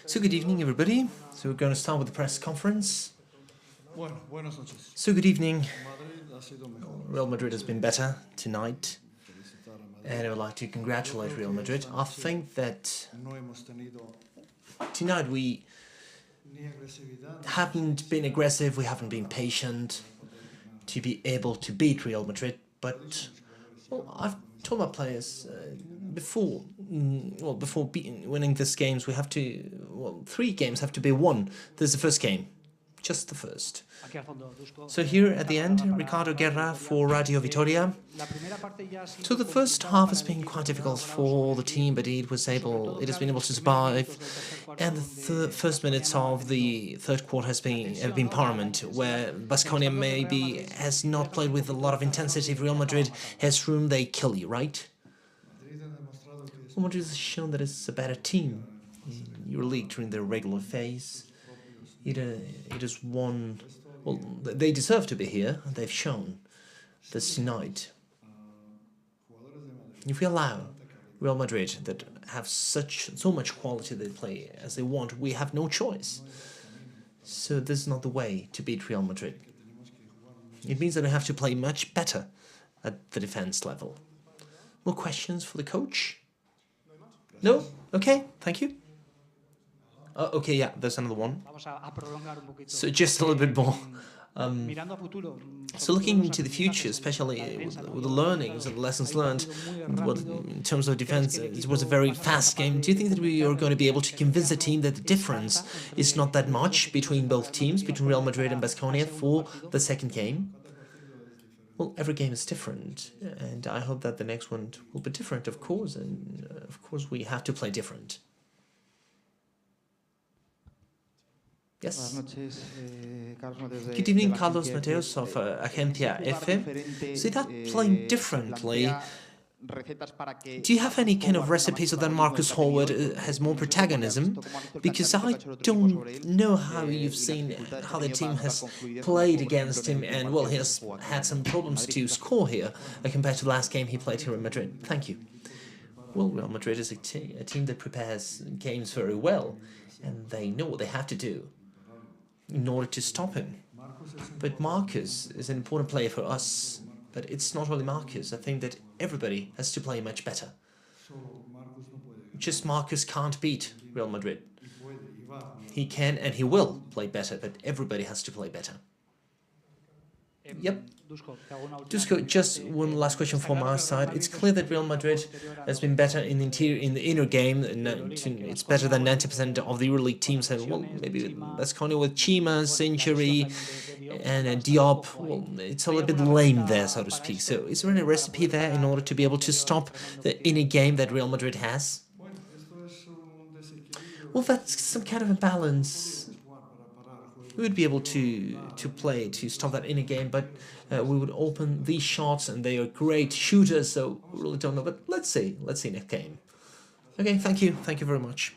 So good evening, everybody. So we're going to start with the press conference. So good evening. Real Madrid has been better tonight, and I would like to congratulate Real Madrid. I think that tonight we haven't been aggressive, we haven't been patient to be able to beat Real Madrid, but I've told my players before winning these games, we have to, 3 games have to be won. This is the first game, just the first. So here at the end, Ricardo Guerra for Radio Vitoria. So the first half has been quite difficult for the team, but it has been able to survive. And the first minutes of the third quarter have been paramount, where Baskonia maybe has not played with a lot of intensity. If Real Madrid has room, they kill you, right? Real Madrid has shown that it's a better team in EuroLeague during their regular phase. It has won. Well, they deserve to be here, and they've shown this tonight. If we allow Real Madrid that have so much quality they play as they want, we have no choice. So this is not the way to beat Real Madrid. It means that we have to play much better at the defense level. More questions for the coach? No? Okay, thank you. Okay, yeah, there's another one. So just a little bit more. So looking into the future, especially with the learnings and the lessons learned, in terms of defense, it was a very fast game. Do you think that we are going to be able to convince the team that the difference is not that much between both teams, between Real Madrid and Baskonia, for the second game? Well, every game is different, and I hope that the next one will be different, of course, and of course we have to play different. Yes. Good evening, Carlos Mateos of Agencia F. So that playing differently, do you have any kind of recipe so that Marcus Howard has more protagonism? Because I don't know how you've seen how the team has played against him, and well, he has had some problems to score here compared to the last game he played here in Madrid. Thank you. Well, Real Madrid is a team that prepares games very well, and they know what they have to do in order to stop him. But Marcus is an important player for us, but it's not only Marcus. I think that everybody has to play much better. Just Marcus can't beat Real Madrid. He can and he will play better, but everybody has to play better. Yep. Dusko, just one last question from our side. It's clear that Real Madrid has been better in the inner game. It's better than 90% of the EuroLeague teams. And well, maybe Baskonia with Chima's injury and Diop. Well, it's a little bit lame there, so to speak. So is there any recipe there in order to be able to stop the inner game that Real Madrid has? Well, that's some kind of a balance. We would be able to play to stop that inner game, but we would open these shots, and they are great shooters, so we really don't know. But let's see next game. Okay, thank you very much.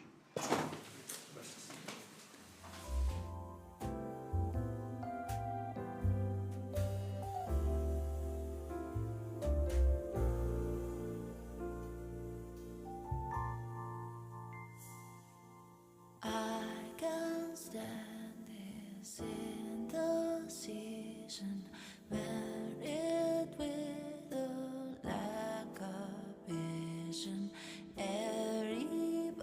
Married with a lack of vision. Everybody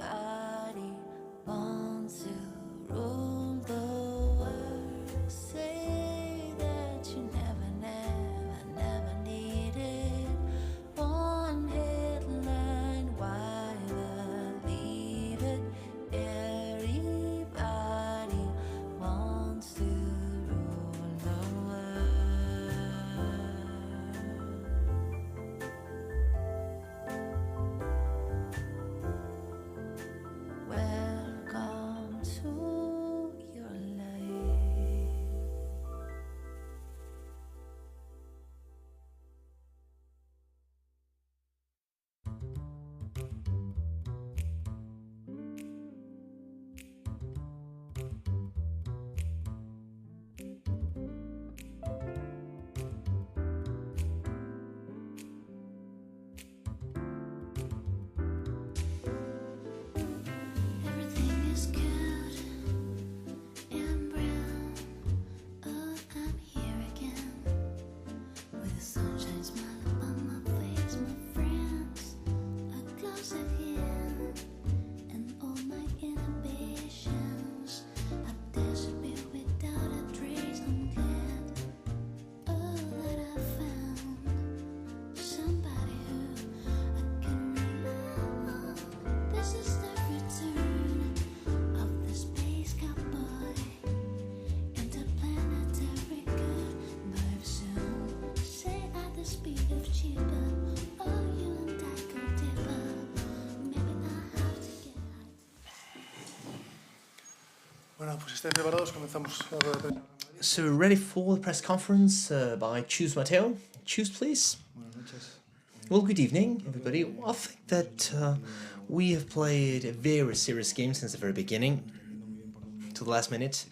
Bueno, pues estáis preparados, comenzamos la rueda de prensa. So we're ready for the press conference by Choose Matteo. Choose, please. Well, good evening, everybody. Well, I think that we have played a very serious game since the very beginning. To the last minute,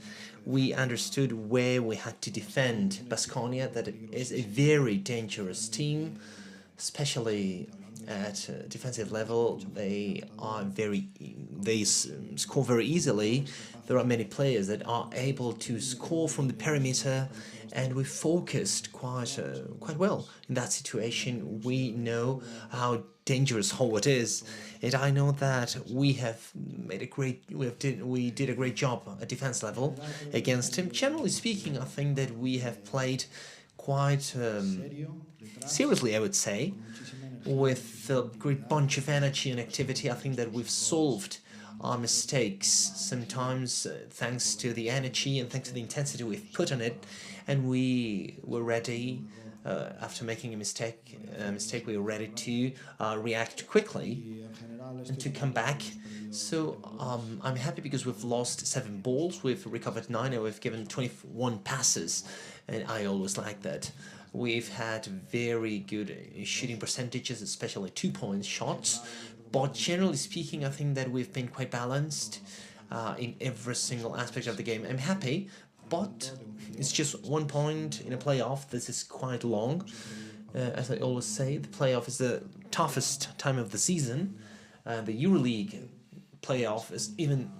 we understood where we had to defend Baskonia, that it is a very dangerous team, especially at defensive level. They score very easily. There are many players that are able to score from the perimeter, and we focused quite well in that situation. We know how dangerous Howard is, and I know that we did a great job at defense level against him. Generally speaking, I think that we have played quite seriously, I would say, with a great bunch of energy and activity. I think that we've solved our mistakes sometimes thanks to the energy and thanks to the intensity we've put on it, and we were ready after making a mistake we were ready to react quickly and to come back. So I'm happy because we've lost 7 balls, we've recovered 9, and we've given 21 passes, and I always like that. We've had very good shooting percentages, especially 2-point shots, but generally speaking, I think that we've been quite balanced in every single aspect of the game. I'm happy, but it's just 1 point in a playoff. This is quite long. As I always say, the playoff is the toughest time of the season. The EuroLeague playoff is even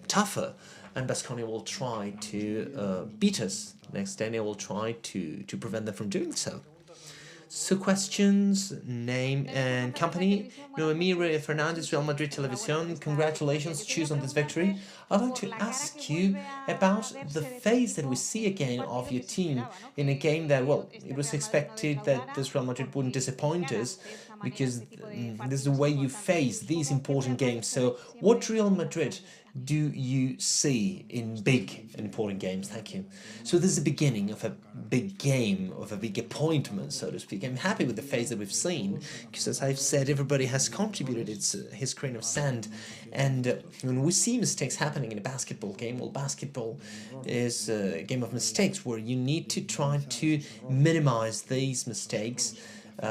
tougher, and Baskonia will try to beat us next day, and they will try to prevent them from doing so. So questions, name and company. Noemi Fernandez, Real Madrid Television. Congratulations, Choose, on this victory. I'd like to ask you about the phase that we see again of your team in a game that, well, it was expected that this Real Madrid wouldn't disappoint us because this is the way you face these important games. So what Real Madrid do you see in big and important games? Thank you. So this is the beginning of a big game, of a big appointment, so to speak. I'm happy with the phase that we've seen, because as I've said, everybody has contributed his grain of sand. And when we see mistakes happening in a basketball game, well, basketball is a game of mistakes where you need to try to minimize these mistakes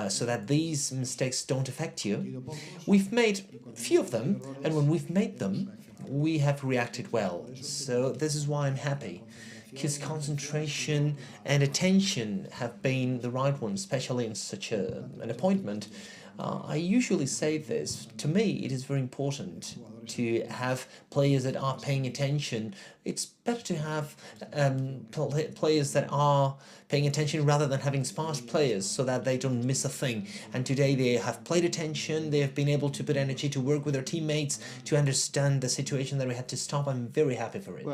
so that these mistakes don't affect you. We've made a few of them, and when we've made them, we have reacted well. So this is why I'm happy, because concentration and attention have been the right ones, especially in such an appointment. I usually say this. To me, it is very important to have players that are paying attention. It's better to have players that are paying attention rather than having sparse players, so that they don't miss a thing. And today they have played attention, they have been able to put energy to work with their teammates, to understand the situation that we had to stop. I'm very happy for it.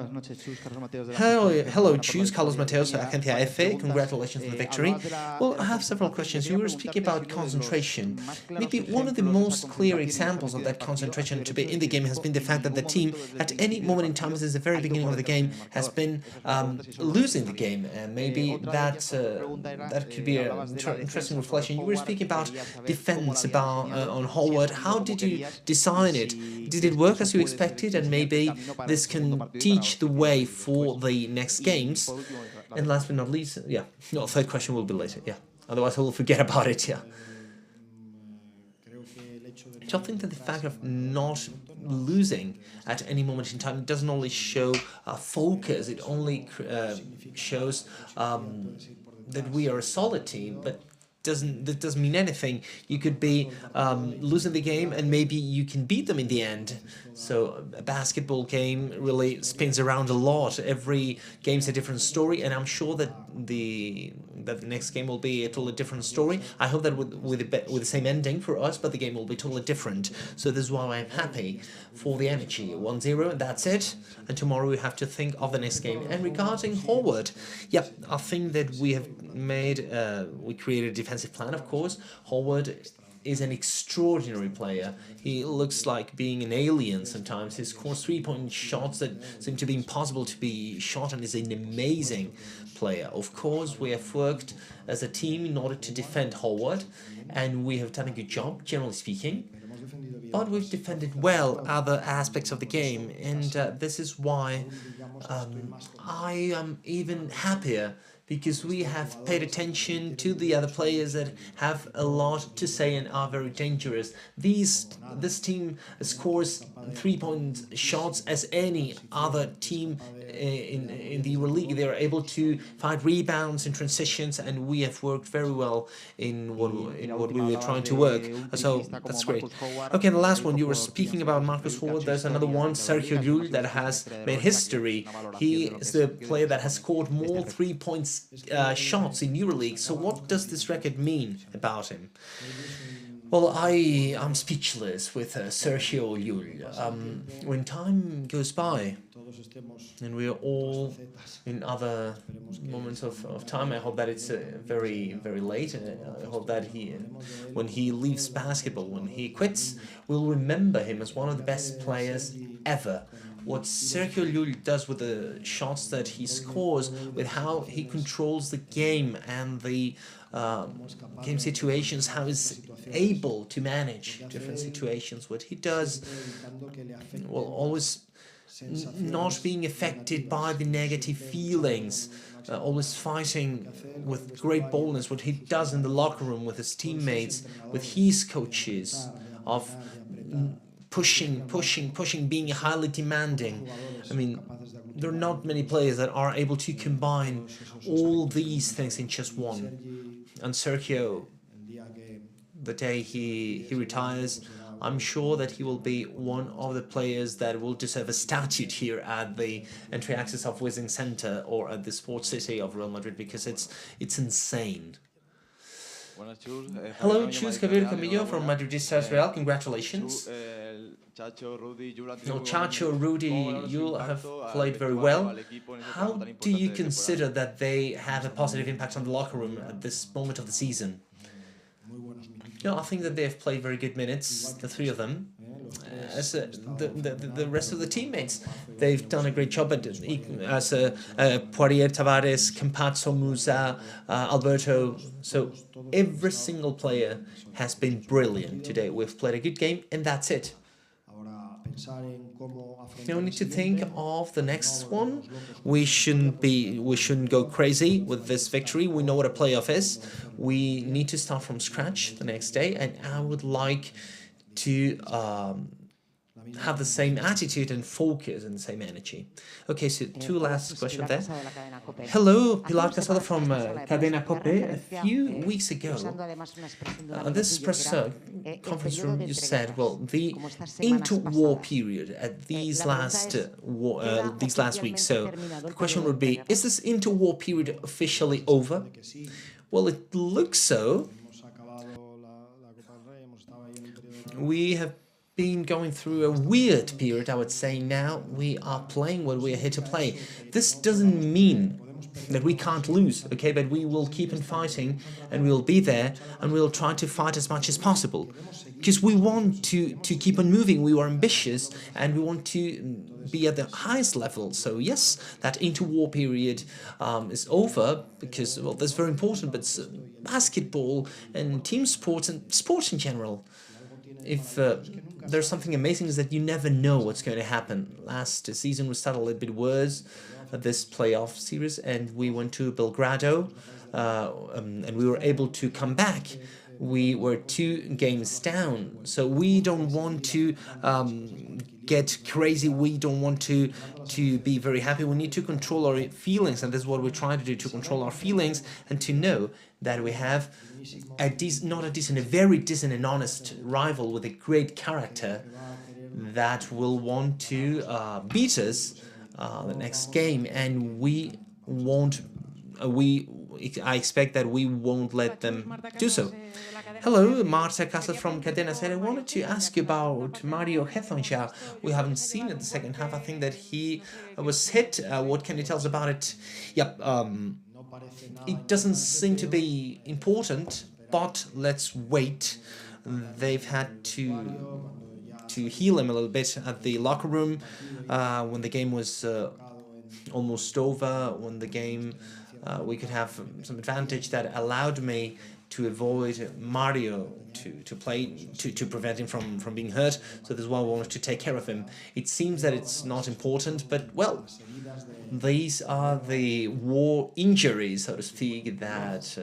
Hello, Choose, Carlos Mateos, Agencia EFE. Congratulations on the victory. Well, I have several questions. You were speaking about concentration. Maybe one of the most clear examples of that concentration to be in the game has been the fact that the team, at any moment in time since the very beginning of the game, has been losing the game, and maybe that could be an interesting reflection. You were speaking about defense, about on Howard. How did you design it? Did it work as you expected? And maybe this can teach the way for the next games. And last but not least, yeah, no, third question will be later. Yeah, otherwise I will forget about it. Yeah. So I think that the fact of not losing at any moment in time doesn't only show focus, it only shows that we are a solid team, but that doesn't mean anything. You could be losing the game and maybe you can beat them in the end. So a basketball game really spins around a lot. Every game's a different story, and I'm sure that the next game will be a totally different story. I hope that with the same ending for us, but the game will be totally different. So this is why I'm happy for the energy. 1-0, and that's it. And tomorrow we have to think of the next game. And regarding Howard, yeah, I think that we have we created a defensive plan, of course. Howard is an extraordinary player. He looks like being an alien sometimes. He scores 3-point shots that seem to be impossible to be shot, and is an amazing player. Of course, we have worked as a team in order to defend Howard, and we have done a good job, generally speaking. but we've defended well other aspects of the game, and this is why I am even happier, because we have paid attention to the other players that have a lot to say and are very dangerous. This team scores 3-point shots as any other team in the EuroLeague. They are able to find rebounds and transitions, and we have worked very well in what we were trying to work. So that's great. Okay, the last one, you were speaking about Marcus Howard. There's another one, Sergio Llull, that has made history. He is the player that has scored more 3-point shots in EuroLeague. So what does this record mean about him? Well, I'm speechless with Sergio Llull. When time goes by, and we are all in other moments of time, I hope that it's very, very late. I hope that when he leaves basketball, when he quits, we'll remember him as one of the best players ever. What Sergio Llull does with the shots that he scores, with how he controls the game and the game situations, how he's able to manage different situations, what he does, well, always not being affected by the negative feelings, always fighting with great boldness, what he does in the locker room with his teammates, with his coaches, of pushing, being highly demanding. I mean, there are not many players that are able to combine all these things in just one. And Sergio, the day he retires, I'm sure that he will be one of the players that will deserve a statue here at the entry access of Wizing Center or at the Sports City of Real Madrid, because it's insane. Hello, Chus Javier Camillo from Madridistas Real. Congratulations. Chacho, Rudy, you have played very well. How do you consider that they have a positive impact on the locker room at this moment of the season? No, I think that they have played very good minutes, the three of them. As the rest of the teammates, they've done a great job as Poirier, Tavares, Campazzo, Musa, Alberto. So every single player has been brilliant today. We've played a good game, and that's it. Now we need to think of the next one. We shouldn't go crazy with this victory. We know what a playoff is. We need to start from scratch the next day, and I would like to have the same attitude and focus and the same energy. Okay, so two last questions there. Hello, Pilar Casado from Cadena Cope. A few weeks ago, this press conference room, you said, well, the interwar period at these last weeks. So the question would be, is this interwar period officially over? Well, it looks so. We have been going through a weird period, I would say. Now we are playing what we are here to play. This doesn't mean that we can't lose, okay, but we will keep on fighting, and we'll be there, and we'll try to fight as much as possible, because we want to keep on moving. We are ambitious, and we want to be at the highest level. So yes, that interwar period is over, because, well, that's very important, but basketball and team sports and sports in general, if there's something amazing, is that you never know what's going to happen. Last season we started a little bit worse, this playoff series, and we went to Belgrado, and we were able to come back. We were 2 games down, so we don't want to get crazy. We don't want to be very happy. We need to control our feelings, and this is what we're trying to do, to control our feelings and to know that we have a very decent and honest rival with a great character that will want to beat us the next game, and we won't. I expect that we won't let them do so. Hello, Marta Casas from Cadena Ser. I wanted to ask you about Mario Hethonja. We haven't seen it the second half. I think that he was hit. What can you tell us about it? Yep. It doesn't seem to be important, but let's wait. They've had to heal him a little bit at the locker room when the game was almost over, when the game we could have some advantage that allowed me to avoid Mario to play to prevent him from being hurt. So this is why we wanted to take care of him. It seems that it's not important, but well, these are the war injuries, so to speak, that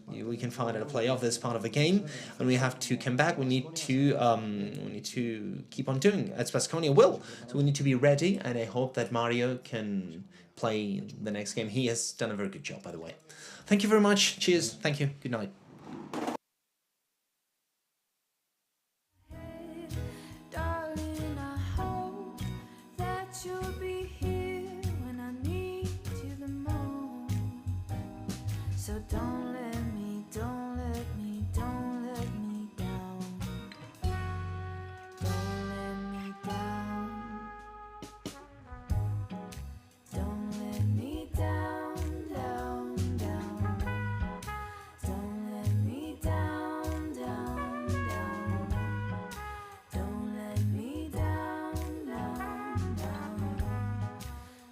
we can find in a playoff. This part of the game, and we have to come back. We need to keep on doing as Baskonia will. So we need to be ready, and I hope that Mario can play the next game. He has done a very good job, by the way. Thank you very much. Cheers. Thank you. Good night. Darling, I hope that you'll be here when I need you the most. So don't let me down. Don't let me down. Don't let me down, down, down. Don't let me down, down, down. Don't let me down, down, down.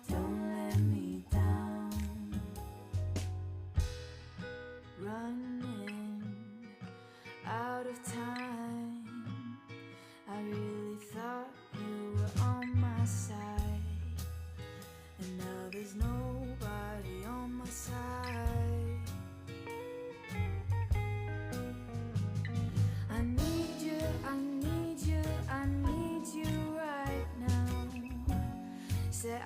Don't let me down. Running out of time. I really thought you were on my side, and now there's nobody on my side. I need you, I need you, I need you right now. Say